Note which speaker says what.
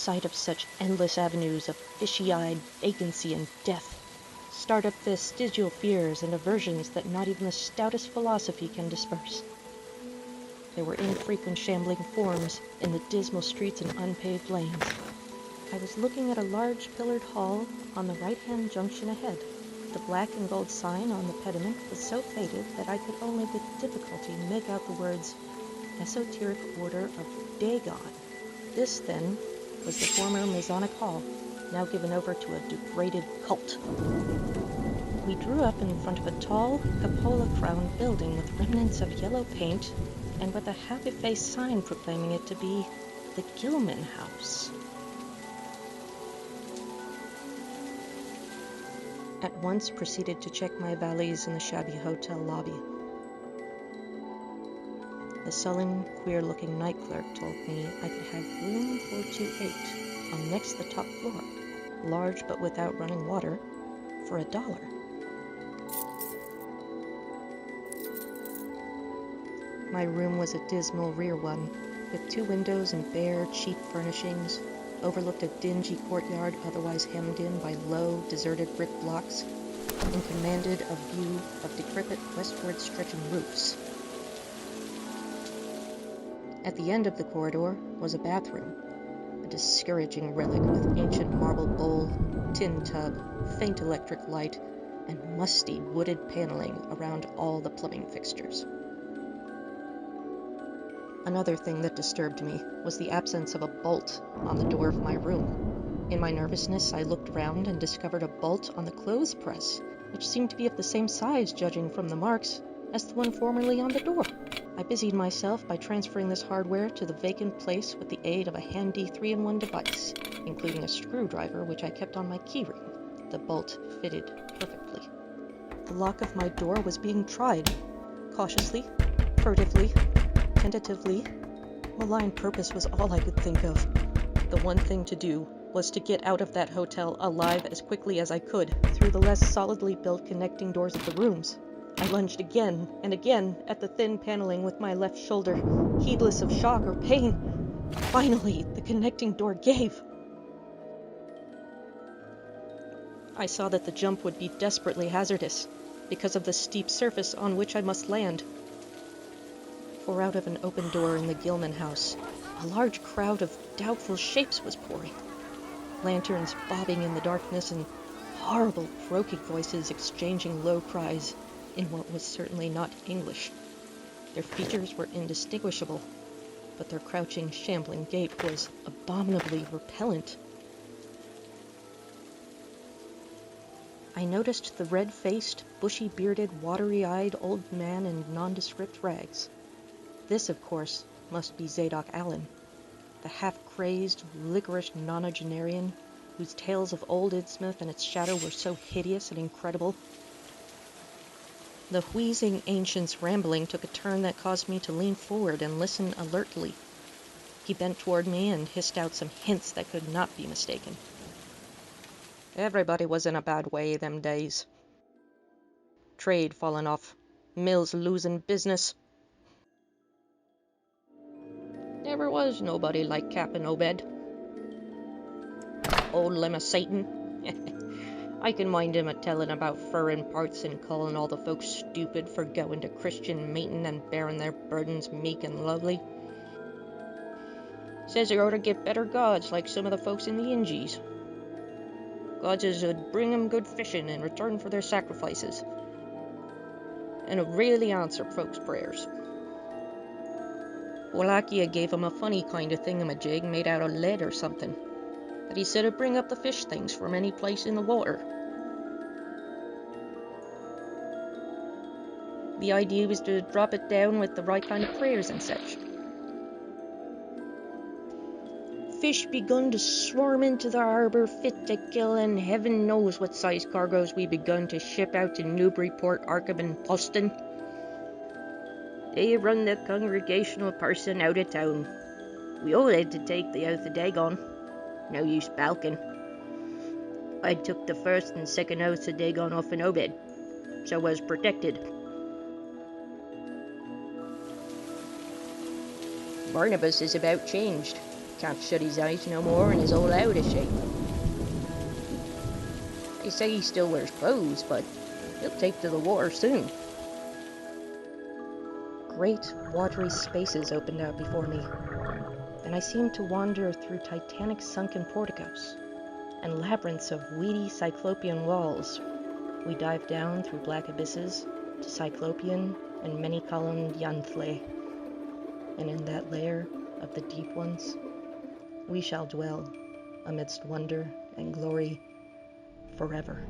Speaker 1: sight of such endless avenues of fishy-eyed vacancy and death start up vestigial fears and aversions that not even the stoutest philosophy can disperse. There were infrequent shambling forms in the dismal streets and unpaved lanes. I was looking at a large pillared hall on the right-hand junction ahead. The black and gold sign on the pediment was so faded that I could only with difficulty make out the words, Esoteric Order of Dagon. This, then, was the former Masonic Hall, now given over to a degraded cult. We drew up in front of a tall, cupola-crowned building with remnants of yellow paint and with a half-effaced sign proclaiming it to be the Gilman House. At once proceeded to check my valise in the shabby hotel lobby. The sullen, queer-looking night clerk told me I could have room 428 on next the top floor, large but without running water, for $1. My room was a dismal rear one, with 2 windows and bare, cheap furnishings, overlooked a dingy courtyard otherwise hemmed in by low, deserted brick blocks, and commanded a view of decrepit westward stretching roofs. At the end of the corridor was a bathroom, a discouraging relic with ancient marble bowl, tin tub, faint electric light, and musty wooded paneling around all the plumbing fixtures. Another thing that disturbed me was the absence of a bolt on the door of my room. In my nervousness, I looked around and discovered a bolt on the clothes press, which seemed to be of the same size, judging from the marks, as the one formerly on the door. I busied myself by transferring this hardware to the vacant place with the aid of a handy 3-in-1 device, including a screwdriver which I kept on my keyring. The bolt fitted perfectly. The lock of my door was being tried, cautiously, furtively, tentatively. Malign purpose was all I could think of. The one thing to do was to get out of that hotel alive as quickly as I could through the less solidly built connecting doors of the rooms. I lunged again and again at the thin paneling with my left shoulder, heedless of shock or pain. Finally, the connecting door gave. I saw that the jump would be desperately hazardous because of the steep surface on which I must land. For out of an open door in the Gilman House, a large crowd of doubtful shapes was pouring. Lanterns bobbing in the darkness and horrible croaking voices exchanging low cries in what was certainly not English. Their features were indistinguishable, but their crouching, shambling gait was abominably repellent. I noticed the red-faced, bushy-bearded, watery-eyed old man in nondescript rags. This, of course, must be Zadok Allen, the half-crazed, licorice nonagenarian whose tales of old Innsmouth and its shadow were so hideous and incredible. The wheezing ancient's rambling took a turn that caused me to lean forward and listen alertly. He bent toward me and hissed out some hints that could not be mistaken. Everybody was in a bad way them days. Trade falling off, mills losing business. Never was nobody like Cap'n Obed. Old limb of Satan. I can mind him a-telling about furrin parts and calling all the folks stupid for going to Christian meetin' and bearing their burdens meek and lovely. Says they ought to get better gods like some of the folks in the Ingies. Gods as would bring 'em good fishin' in return for their sacrifices, and would really answer folks' prayers. Wallachia gave him a funny kind of thingamajig made out of lead or something, that he said would bring up the fish things from any place in the water. The idea was to drop it down with the right kind of prayers and such. Fish begun to swarm into the harbour fit to kill, and heaven knows what size cargoes we begun to ship out to Newburyport, Arkham, and Boston. They run the congregational parson out of town. We all had to take the oath of Dagon. No use balking. I took the first and second oaths of Dagon off an Obed, so was protected. Barnabas is about changed. can't shut his eyes no more and is all out of shape. They say he still wears clothes, but he'll take to the water soon. Great, watery spaces opened out before me, and I seemed to wander through titanic sunken porticos and labyrinths of weedy cyclopean walls. We dived down through black abysses to cyclopean and many-columned Yantle, and in that lair of the deep ones, we shall dwell amidst wonder and glory forever.